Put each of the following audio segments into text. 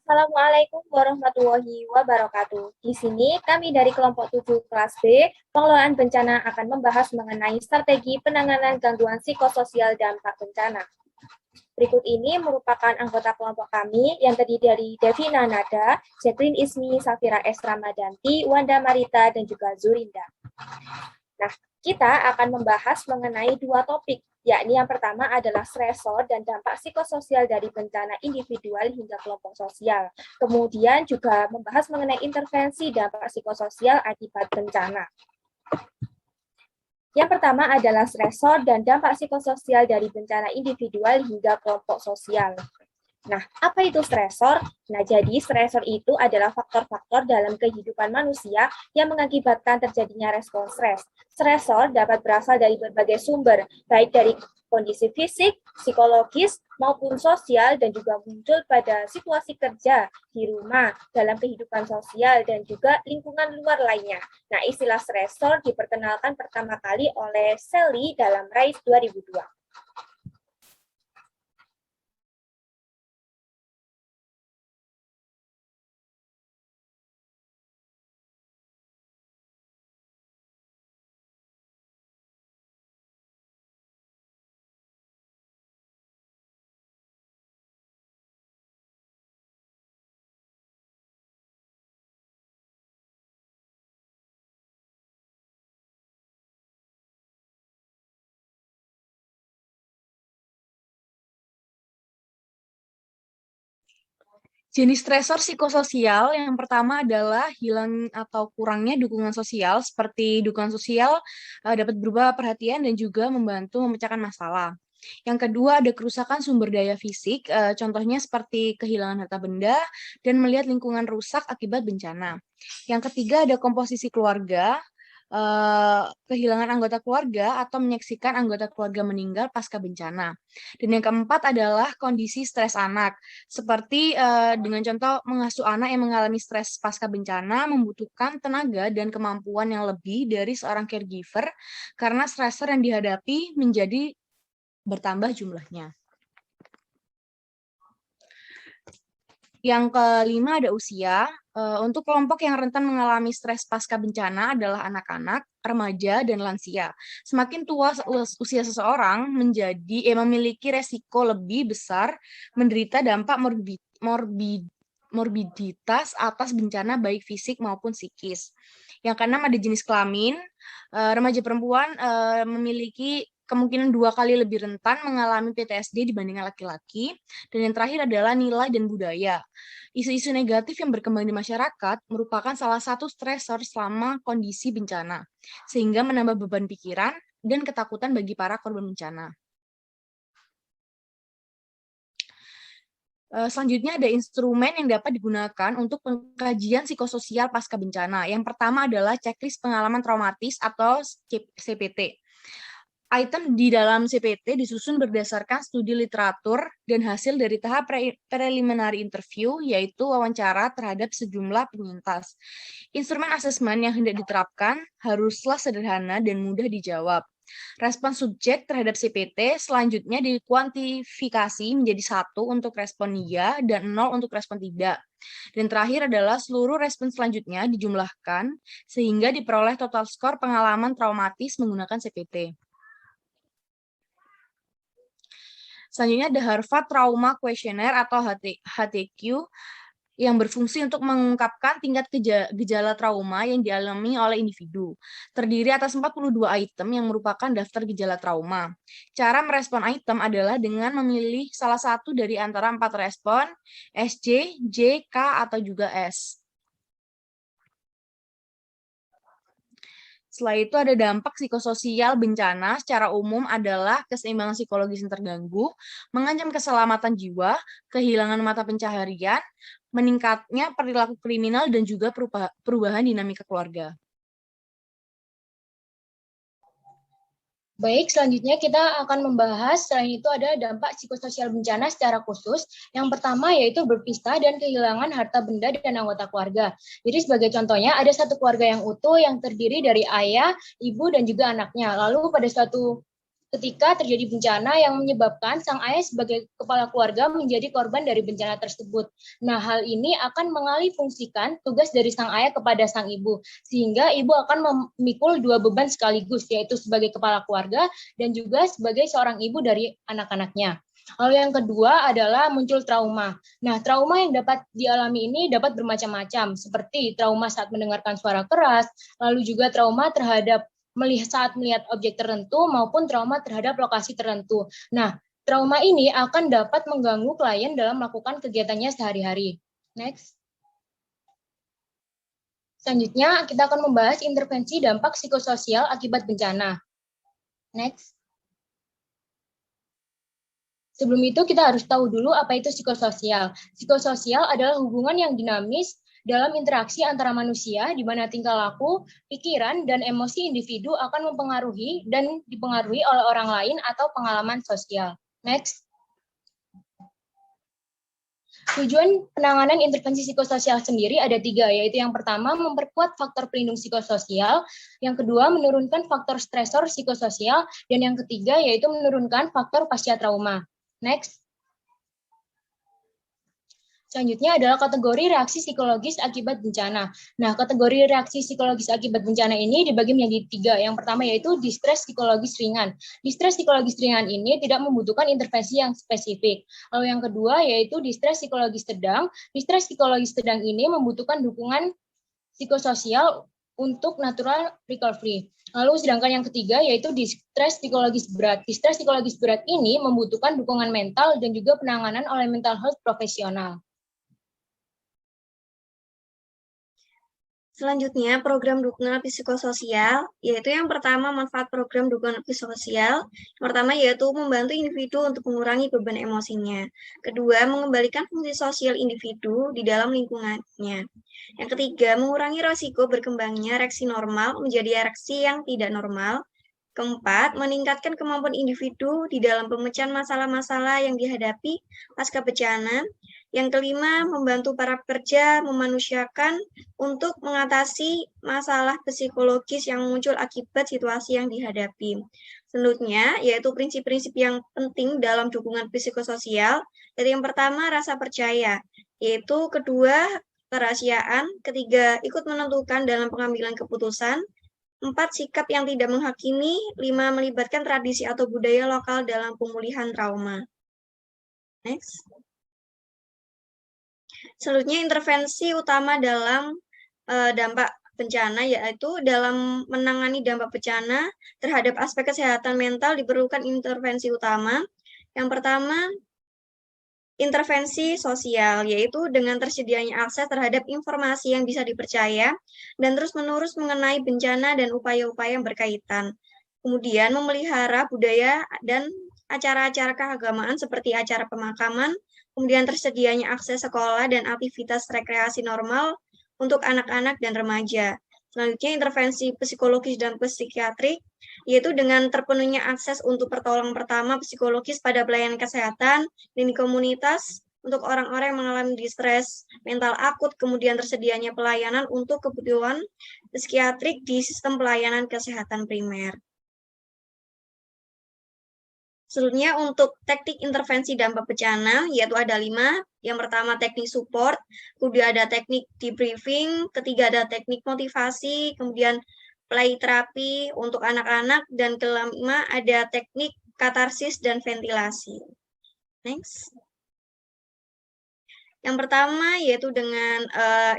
Assalamualaikum warahmatullahi wabarakatuh. Di sini kami dari kelompok 7 kelas B, pengelolaan bencana akan membahas mengenai strategi penanganan gangguan psikososial dampak bencana. Berikut ini merupakan anggota kelompok kami yang terdiri dari Devina Nada, Jacqueline Ismi, Safira S. Ramadanti, Wanda Marita, dan juga Zurinda. Nah, kita akan membahas mengenai dua topik, yakni yang pertama adalah stresor dan dampak psikososial dari bencana individual hingga kelompok sosial. Kemudian juga membahas mengenai intervensi dampak psikososial akibat bencana. Yang pertama adalah stresor dan dampak psikososial dari bencana individual hingga kelompok sosial. Nah, apa itu stresor? Nah, jadi stresor itu adalah faktor-faktor dalam kehidupan manusia yang mengakibatkan terjadinya respon stres. Stresor dapat berasal dari berbagai sumber, baik dari kondisi fisik, psikologis, maupun sosial, dan juga muncul pada situasi kerja, di rumah, dalam kehidupan sosial, dan juga lingkungan luar lainnya. Nah, istilah stresor diperkenalkan pertama kali oleh Sally dalam RISE 2002. Jenis stresor psikososial yang pertama adalah hilang atau kurangnya dukungan sosial, seperti dukungan sosial dapat berupa perhatian dan juga membantu memecahkan masalah. Yang kedua ada kerusakan sumber daya fisik, contohnya seperti kehilangan harta benda dan melihat lingkungan rusak akibat bencana. Yang ketiga ada komposisi keluarga, kehilangan anggota keluarga atau menyaksikan anggota keluarga meninggal pasca bencana. Dan yang keempat adalah kondisi stres anak, seperti dengan contoh mengasuh anak yang mengalami stres pasca bencana membutuhkan tenaga dan kemampuan yang lebih dari seorang caregiver karena stresor yang dihadapi menjadi bertambah jumlahnya. Yang kelima ada usia. Untuk kelompok yang rentan mengalami stres pasca bencana adalah anak-anak, remaja, dan lansia. Semakin tua usia seseorang memiliki resiko lebih besar menderita dampak morbiditas atas bencana baik fisik maupun psikis. Yang keenam ada jenis kelamin. Remaja perempuan memiliki kemungkinan 2 kali lebih rentan mengalami PTSD dibandingkan laki-laki. Dan yang terakhir adalah nilai dan budaya. Isu-isu negatif yang berkembang di masyarakat merupakan salah satu stresor selama kondisi bencana, sehingga menambah beban pikiran dan ketakutan bagi para korban bencana. Selanjutnya ada instrumen yang dapat digunakan untuk pengkajian psikososial pasca bencana. Yang pertama adalah checklist pengalaman traumatis atau CPT. Item di dalam CPT disusun berdasarkan studi literatur dan hasil dari tahap preliminary interview, yaitu wawancara terhadap sejumlah penyintas. Instrumen asesmen yang hendak diterapkan haruslah sederhana dan mudah dijawab. Respon subjek terhadap CPT selanjutnya dikuantifikasi menjadi 1 untuk respon iya dan 0 untuk respon tidak. Dan terakhir adalah seluruh respon selanjutnya dijumlahkan sehingga diperoleh total skor pengalaman traumatis menggunakan CPT. Selanjutnya ada Harvard Trauma Questionnaire atau HTQ yang berfungsi untuk mengungkapkan tingkat gejala trauma yang dialami oleh individu. Terdiri atas 42 item yang merupakan daftar gejala trauma. Cara merespon item adalah dengan memilih salah satu dari antara 4 respon, SJ, J, K, atau juga S. Setelah itu ada dampak psikososial bencana secara umum adalah keseimbangan psikologis yang terganggu, mengancam keselamatan jiwa, kehilangan mata pencaharian, meningkatnya perilaku kriminal, dan juga perubahan dinamika keluarga. Baik, selanjutnya kita akan membahas selain itu ada dampak psikososial bencana secara khusus. Yang pertama yaitu berpisah dan kehilangan harta benda dan anggota keluarga. Jadi sebagai contohnya ada satu keluarga yang utuh yang terdiri dari ayah, ibu, dan juga anaknya. Lalu pada suatu ketika terjadi bencana yang menyebabkan sang ayah sebagai kepala keluarga menjadi korban dari bencana tersebut. Nah, hal ini akan mengalihfungsikan tugas dari sang ayah kepada sang ibu, sehingga ibu akan memikul dua beban sekaligus, yaitu sebagai kepala keluarga dan juga sebagai seorang ibu dari anak-anaknya. Lalu yang kedua adalah muncul trauma. Nah, trauma yang dapat dialami ini dapat bermacam-macam, seperti trauma saat mendengarkan suara keras, lalu juga trauma terhadap saat melihat objek tertentu maupun trauma terhadap lokasi tertentu. Nah, trauma ini akan dapat mengganggu klien dalam melakukan kegiatannya sehari-hari. Next. Selanjutnya, kita akan membahas intervensi dampak psikososial akibat bencana. Next. Sebelum itu, kita harus tahu dulu apa itu psikososial. Psikososial adalah hubungan yang dinamis dalam interaksi antara manusia, di mana tingkah laku, pikiran, dan emosi individu akan mempengaruhi dan dipengaruhi oleh orang lain atau pengalaman sosial. Next. Tujuan penanganan intervensi psikososial sendiri ada 3, yaitu yang pertama, memperkuat faktor pelindung psikososial, yang kedua, menurunkan faktor stresor psikososial, dan yang ketiga, yaitu menurunkan faktor pasca trauma. Next. Selanjutnya adalah kategori reaksi psikologis akibat bencana. Nah, kategori reaksi psikologis akibat bencana ini dibagi menjadi 3. Yang pertama yaitu distres psikologis ringan. Distres psikologis ringan ini tidak membutuhkan intervensi yang spesifik. Lalu yang kedua yaitu distres psikologis sedang. Distres psikologis sedang ini membutuhkan dukungan psikososial untuk natural recovery. Lalu sedangkan yang ketiga yaitu distres psikologis berat. Distres psikologis berat ini membutuhkan dukungan mental dan juga penanganan oleh mental health profesional. Selanjutnya, program dukungan psikososial, yaitu yang pertama manfaat program dukungan psikososial. Yang pertama yaitu membantu individu untuk mengurangi beban emosinya. Kedua, mengembalikan fungsi sosial individu di dalam lingkungannya. Yang ketiga, mengurangi risiko berkembangnya reaksi normal menjadi reaksi yang tidak normal. Keempat, meningkatkan kemampuan individu di dalam pemecahan masalah-masalah yang dihadapi pasca bencana. Yang kelima, membantu para pekerja memanusiakan untuk mengatasi masalah psikologis yang muncul akibat situasi yang dihadapi. Selanjutnya, yaitu prinsip-prinsip yang penting dalam dukungan psikososial. Jadi yang pertama, rasa percaya. Yaitu kedua, kerahasiaan. Ketiga, ikut menentukan dalam pengambilan keputusan. 4, sikap yang tidak menghakimi. 5, melibatkan tradisi atau budaya lokal dalam pemulihan trauma. Next. Selanjutnya, intervensi utama dalam dampak bencana, yaitu dalam menangani dampak bencana terhadap aspek kesehatan mental diperlukan intervensi utama. Yang pertama, intervensi sosial, yaitu dengan tersedianya akses terhadap informasi yang bisa dipercaya dan terus-menerus mengenai bencana dan upaya-upaya yang berkaitan. Kemudian, memelihara budaya dan acara-acara keagamaan seperti acara pemakaman, kemudian tersedianya akses sekolah dan aktivitas rekreasi normal untuk anak-anak dan remaja. Selanjutnya, intervensi psikologis dan psikiatrik, yaitu dengan terpenuhnya akses untuk pertolongan pertama psikologis pada pelayanan kesehatan dan di komunitas untuk orang-orang yang mengalami distres mental akut, kemudian tersedianya pelayanan untuk kebutuhan psikiatrik di sistem pelayanan kesehatan primer. Selanjutnya untuk teknik intervensi dampak bencana, yaitu ada 5. Yang pertama teknik support, kemudian ada teknik debriefing, ketiga ada teknik motivasi, kemudian play terapi untuk anak-anak, dan kelima ada teknik katarsis dan ventilasi. Next. Yang pertama yaitu dengan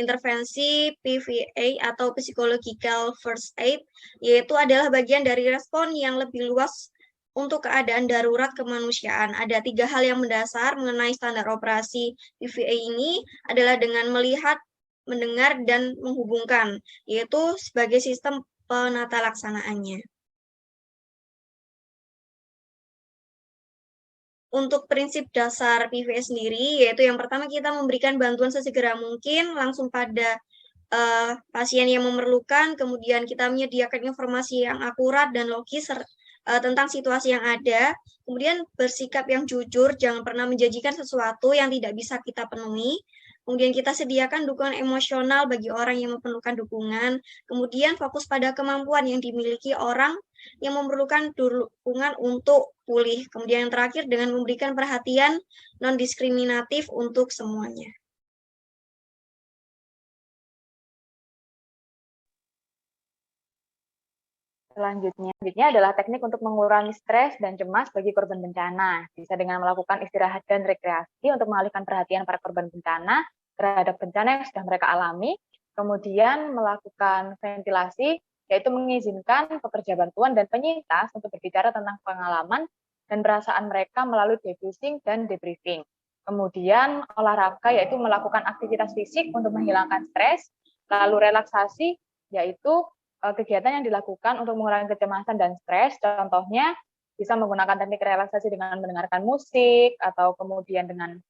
intervensi PVA atau Psychological First Aid, yaitu adalah bagian dari respon yang lebih luas untuk keadaan darurat kemanusiaan. Ada 3 hal yang mendasar mengenai standar operasi PVA ini adalah dengan melihat, mendengar, dan menghubungkan, yaitu sebagai sistem penata laksanaannya. Untuk prinsip dasar PVA sendiri, yaitu yang pertama kita memberikan bantuan sesegera mungkin langsung pada pasien yang memerlukan, kemudian kita menyediakan informasi yang akurat dan logis tentang situasi yang ada, kemudian bersikap yang jujur, jangan pernah menjanjikan sesuatu yang tidak bisa kita penuhi, kemudian kita sediakan dukungan emosional bagi orang yang memerlukan dukungan, kemudian fokus pada kemampuan yang dimiliki orang yang memerlukan dukungan untuk pulih. Kemudian yang terakhir dengan memberikan perhatian non-diskriminatif untuk semuanya. Selanjutnya adalah teknik untuk mengurangi stres dan cemas bagi korban bencana. Bisa dengan melakukan istirahat dan rekreasi untuk mengalihkan perhatian para korban bencana terhadap bencana yang sudah mereka alami, kemudian melakukan ventilasi, yaitu mengizinkan pekerja bantuan dan penyintas untuk berbicara tentang pengalaman dan perasaan mereka melalui debriefing dan debriefing. Kemudian olahraga, yaitu melakukan aktivitas fisik untuk menghilangkan stres, lalu relaksasi, yaitu kegiatan yang dilakukan untuk mengurangi kecemasan dan stres, contohnya bisa menggunakan teknik relaksasi dengan mendengarkan musik, atau kemudian dengan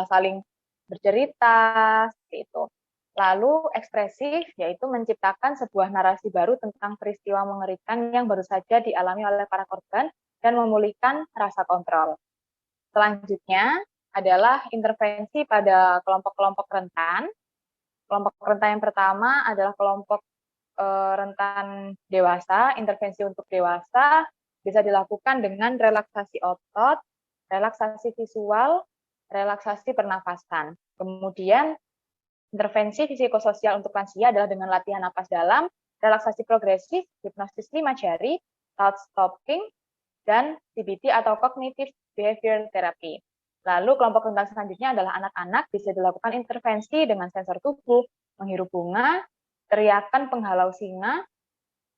saling bercerita, seperti itu. Lalu ekspresif, yaitu menciptakan sebuah narasi baru tentang peristiwa mengerikan yang baru saja dialami oleh para korban, dan memulihkan rasa kontrol. Selanjutnya adalah intervensi pada kelompok-kelompok rentan. Kelompok rentan yang pertama adalah kelompok rentan dewasa. Intervensi untuk dewasa bisa dilakukan dengan relaksasi otot, relaksasi visual, relaksasi pernafasan. Kemudian intervensi psikososial untuk lansia adalah dengan latihan napas dalam, relaksasi progresif, hipnosis 5 jari, thought stopping, dan CBT atau cognitive behavior therapy. Lalu kelompok rentan selanjutnya adalah anak-anak, bisa dilakukan intervensi dengan sensor tubuh, menghirup bunga, teriakan penghalau singa,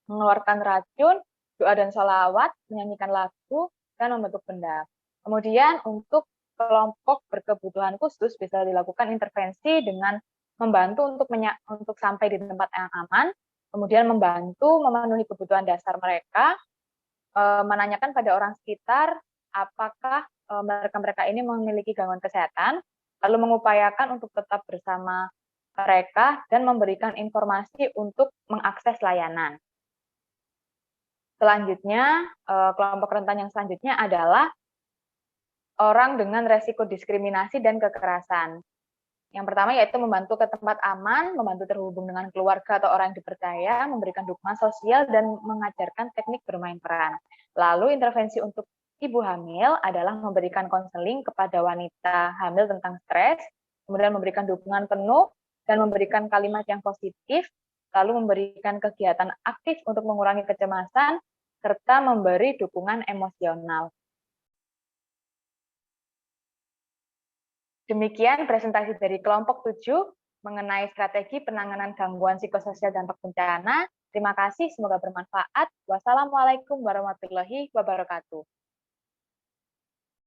mengeluarkan racun, doa dan sholawat, menyanyikan lagu, dan membentuk benda. Kemudian untuk kelompok berkebutuhan khusus bisa dilakukan intervensi dengan membantu untuk sampai di tempat yang aman, kemudian membantu memenuhi kebutuhan dasar mereka, menanyakan pada orang sekitar apakah mereka ini memiliki gangguan kesehatan, lalu mengupayakan untuk tetap bersama mereka dan memberikan informasi untuk mengakses layanan. Selanjutnya, kelompok rentan yang selanjutnya adalah orang dengan resiko diskriminasi dan kekerasan. Yang pertama yaitu membantu ke tempat aman, membantu terhubung dengan keluarga atau orang yang dipercaya, memberikan dukungan sosial, dan mengajarkan teknik bermain peran. Lalu intervensi untuk ibu hamil adalah memberikan konseling kepada wanita hamil tentang stres, kemudian memberikan dukungan penuh, dan memberikan kalimat yang positif, lalu memberikan kegiatan aktif untuk mengurangi kecemasan, serta memberi dukungan emosional. Demikian presentasi dari kelompok 7 mengenai strategi penanganan gangguan psikososial dampak bencana. Terima kasih, semoga bermanfaat. Wassalamualaikum warahmatullahi wabarakatuh.